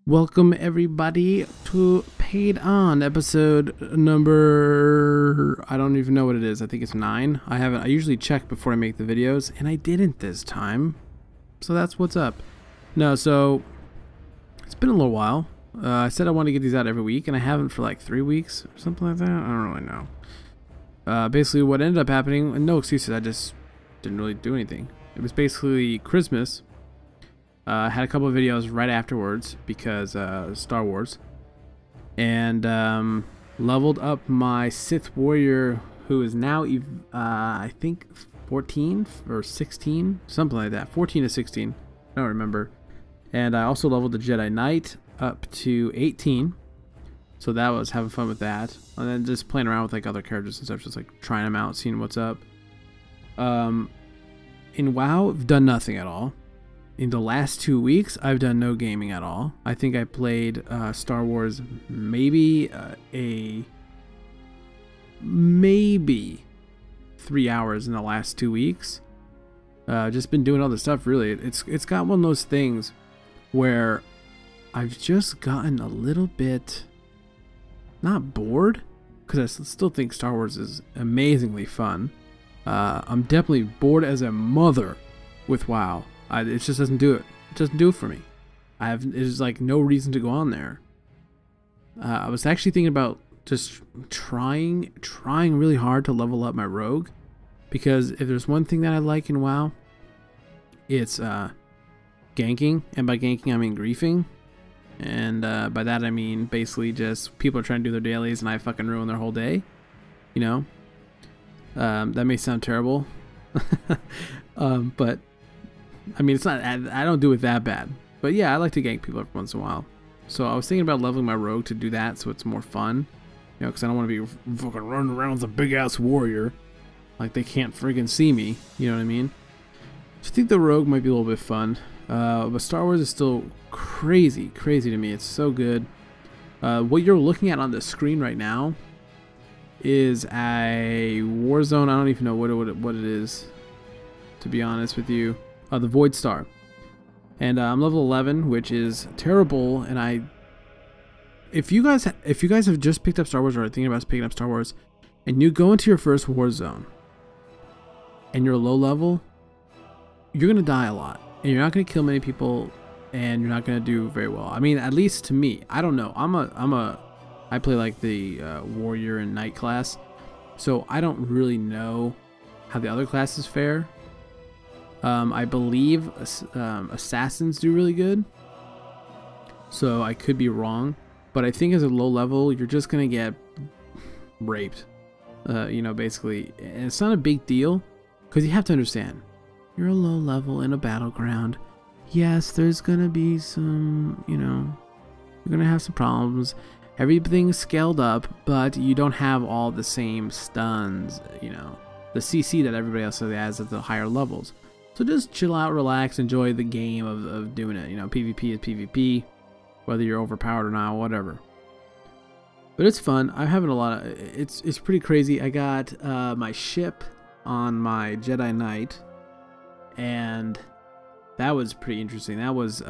Welcome everybody to Paiid on episode number, I don't even know what it is. I think it's 9. I usually check before I make the videos, and I didn't this time. So that's what's up. No, so it's been a little while. I said I wanted to get these out every week, and I haven't for like 3 weeks or something like that. I don't really know. Basically what ended up happening, and no excuses, I just didn't really do anything. It was basically Christmas. I had a couple of videos right afterwards because Star Wars, and leveled up my Sith warrior, who is now I think 14 or 16, something like that, 14 to 16, I don't remember. And I also leveled the Jedi Knight up to 18, so that was having fun with that, and then just playing around with like other characters and stuff, just like trying them out, seeing what's up. In WoW, I've done nothing at all. In the last 2 weeks, I've done no gaming at all. I think I played Star Wars maybe 3 hours in the last 2 weeks. Just been doing other stuff, really. It's got one of those things where I've just gotten a little bit, not bored, because I still think Star Wars is amazingly fun. I'm definitely bored as a mother with WoW. It just doesn't do it. It doesn't do it for me. There's like no reason to go on there. I was actually thinking about just trying really hard to level up my rogue, because if there's one thing that I like in WoW, it's ganking, and by ganking I mean griefing, and by that I mean basically just people are trying to do their dailies and I fucking ruin their whole day. You know, that may sound terrible, but I mean, it's not, I don't do it that bad. But yeah, I like to gank people every once in a while. So I was thinking about leveling my rogue to do that so it's more fun. You know, because I don't want to be fucking running around as a big ass warrior. Like they can't friggin' see me. You know what I mean? So I think the rogue might be a little bit fun. But Star Wars is still crazy to me. It's so good. What you're looking at on the screen right now is a Warzone. I don't even know what it is, to be honest with you. The Voidstar, and I'm level 11, which is terrible. And if you guys have just picked up Star Wars or are thinking about picking up Star Wars, and you go into your first Warzone and you're low level, you're gonna die a lot, and you're not gonna kill many people, and you're not gonna do very well. I mean, at least to me. I don't know. I play like the warrior and knight class, so I don't really know how the other classes fare. I believe assassins do really good, so I could be wrong, but I think as a low level you're just gonna get raped, you know, basically. And it's not a big deal, because you have to understand, you're a low level in a battleground. Yes, there's gonna be some, you know, you're gonna have some problems. Everything's scaled up, but you don't have all the same stuns, you know, the CC that everybody else has at the higher levels. So just chill out, relax, enjoy the game of doing it. You know, PvP is PvP, whether you're overpowered or not, whatever. But it's fun. I'm having a lot of, it's pretty crazy. I got my ship on my Jedi Knight, and that was pretty interesting. That was,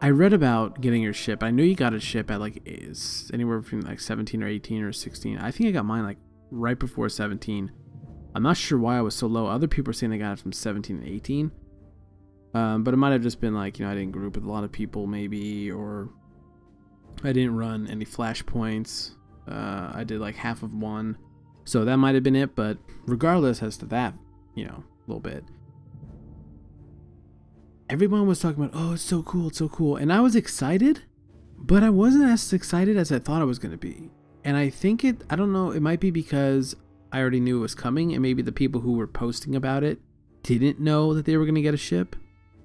I read about getting your ship. I knew you got a ship at like anywhere between like 17 or 18 or 16. I think I got mine like right before 17. I'm not sure why I was so low. Other people are saying they got it from 17 and 18. But it might have just been like, you know, I didn't group with a lot of people maybe, or I didn't run any flashpoints. I did like half of one. So that might have been it, but regardless as to that, you know, a little bit. Everyone was talking about, oh, it's so cool, it's so cool. And I was excited, but I wasn't as excited as I thought I was going to be. And I think I don't know, it might be because I already knew it was coming, and maybe the people who were posting about it didn't know that they were going to get a ship,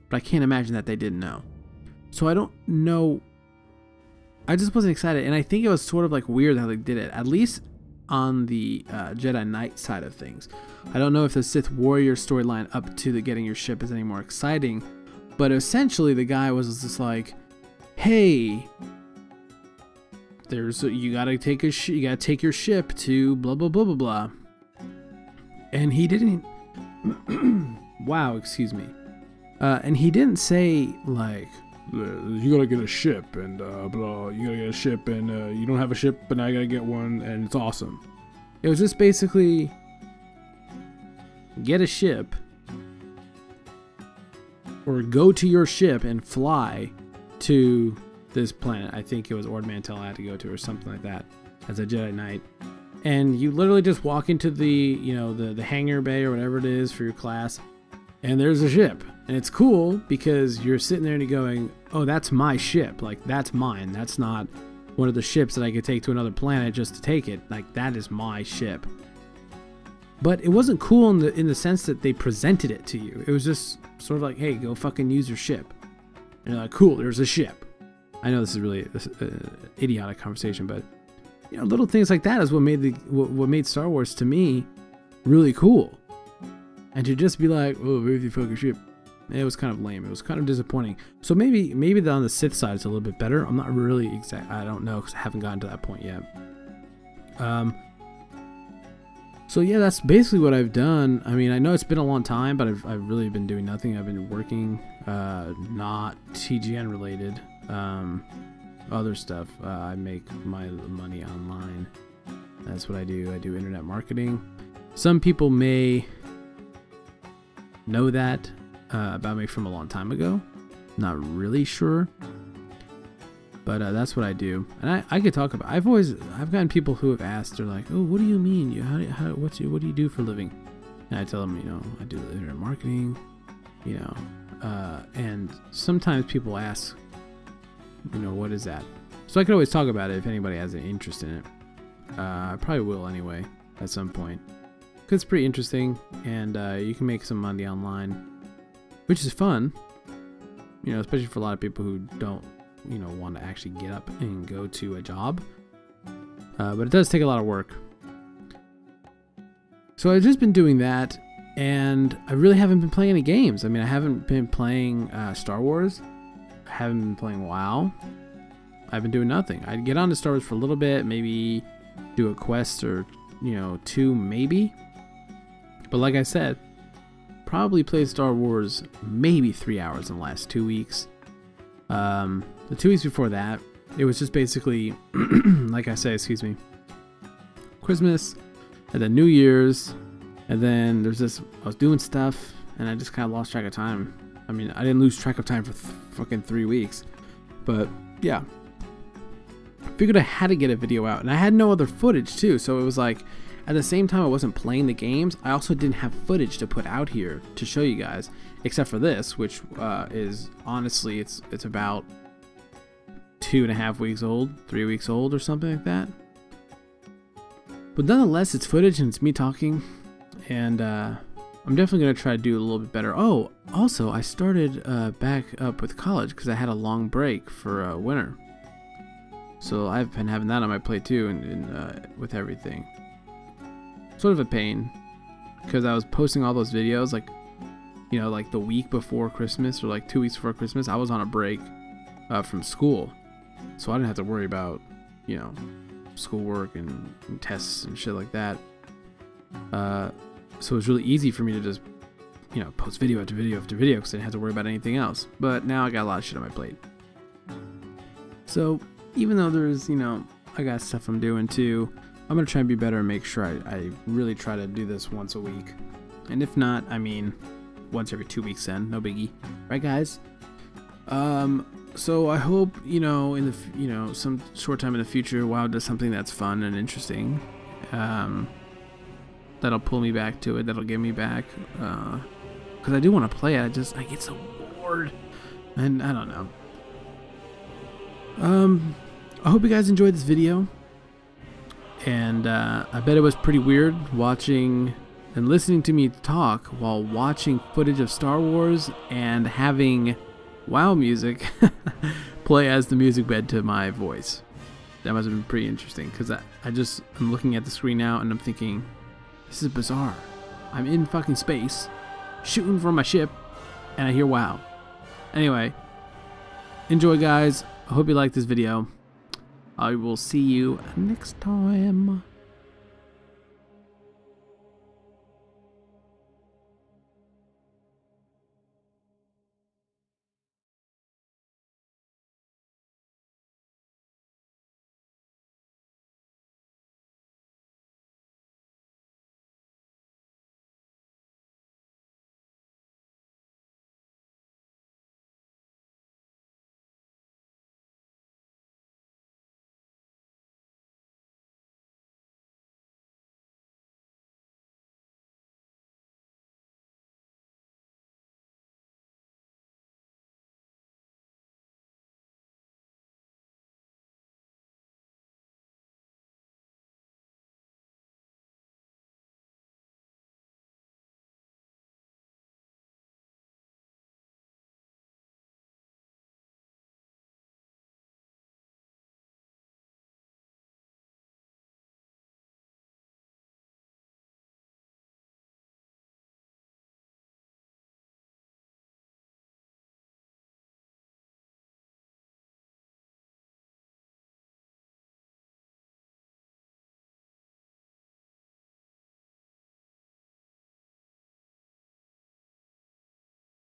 but I can't imagine that they didn't know. So I don't know. I just wasn't excited, and I think it was sort of like weird how they did it, at least on the Jedi Knight side of things. I don't know if the Sith warrior storyline up to the getting your ship is any more exciting, but essentially the guy was just like, hey, you gotta take your ship to blah blah blah blah blah, and he didn't. Wow, excuse me. And he didn't say, like, you gotta get a ship, and blah, you gotta get a ship, and you don't have a ship, but now I gotta get one, and it's awesome. It was just basically, get a ship, or go to your ship and fly to this planet. I think it was Ord Mantell I had to go to, or something like that, as a Jedi Knight. And you literally just walk into the, you know, the hangar bay or whatever it is for your class, and there's a ship. And it's cool because you're sitting there and you're going, oh, that's my ship. Like, that's mine. That's not one of the ships that I could take to another planet just to take it. Like, that is my ship. But it wasn't cool in the sense that they presented it to you. It was just sort of like, hey, go fucking use your ship. And you're like, cool, there's a ship. I know this is really idiotic conversation, but you know, little things like that is what made Star Wars to me really cool. And to just be like, oh, where's your fucking ship? It was kind of lame. It was kind of disappointing. So maybe on the Sith side it's a little bit better. I'm not really exact. I don't know because I haven't gotten to that point yet. So yeah, that's basically what I've done. I mean, I know it's been a long time, but I've really been doing nothing. I've been working, not TGN related, other stuff. I make my money online. That's what I do. I do internet marketing. Some people may know that about me from a long time ago. Not really sure, but that's what I do. And I could talk about. I've gotten people who have asked. They're like, "Oh, what do you mean? What do you do for a living?" And I tell them, you know, I do internet marketing. You know, and sometimes people ask, you know, what is that? So I could always talk about it if anybody has an interest in it. I probably will anyway at some point. Cause it's pretty interesting, and you can make some money online, which is fun. You know, especially for a lot of people who don't, you know, want to actually get up and go to a job. But it does take a lot of work. So I've just been doing that, and I really haven't been playing any games. I mean, I haven't been playing Star Wars. I haven't been playing WoW. I've been doing nothing. I'd get on to Star Wars for a little bit, maybe do a quest or, you know, 2 maybe. But like I said, probably played Star Wars maybe 3 hours in the last 2 weeks. The 2 weeks before that, it was just basically, like I said, excuse me, Christmas, and then New Year's, and then there's this, I was doing stuff, and I just kind of lost track of time. I mean, I didn't lose track of time for fucking 3 weeks, but yeah. Figured I had to get a video out, and I had no other footage too, so it was like, at the same time I wasn't playing the games, I also didn't have footage to put out here to show you guys, except for this, which is honestly, it's about 2.5 weeks old, 3 weeks old or something like that. But nonetheless, it's footage and it's me talking, and I'm definitely going to try to do a little bit better. Oh, also, I started back up with college because I had a long break for winter. So I've been having that on my plate too, and with everything. Sort of a pain, because I was posting all those videos, like, you know, like the week before Christmas, or like 2 weeks before Christmas. I was on a break from school, so I didn't have to worry about, you know, schoolwork and tests and shit like that. So it was really easy for me to just, you know, post video after video after video, because I didn't have to worry about anything else. But now I got a lot of shit on my plate. So even though there's, you know, I got stuff I'm doing too, I'm going to try and be better and make sure I really try to do this once a week. And if not, I mean, once every 2 weeks then, no biggie. Right, guys? So I hope, you know, in the, you know, some short time in the future, WoW does something that's fun and interesting. That'll pull me back to it. That'll get me back. Because I do want to play it. I get so bored. And I don't know. I hope you guys enjoyed this video. And I bet it was pretty weird watching and listening to me talk while watching footage of Star Wars and having WoW music play as the music bed to my voice. That must have been pretty interesting, because I'm looking at the screen now and I'm thinking, this is bizarre. I'm in fucking space, shooting from my ship, and I hear WoW. Anyway, enjoy, guys. I hope you liked this video. I will see you next time.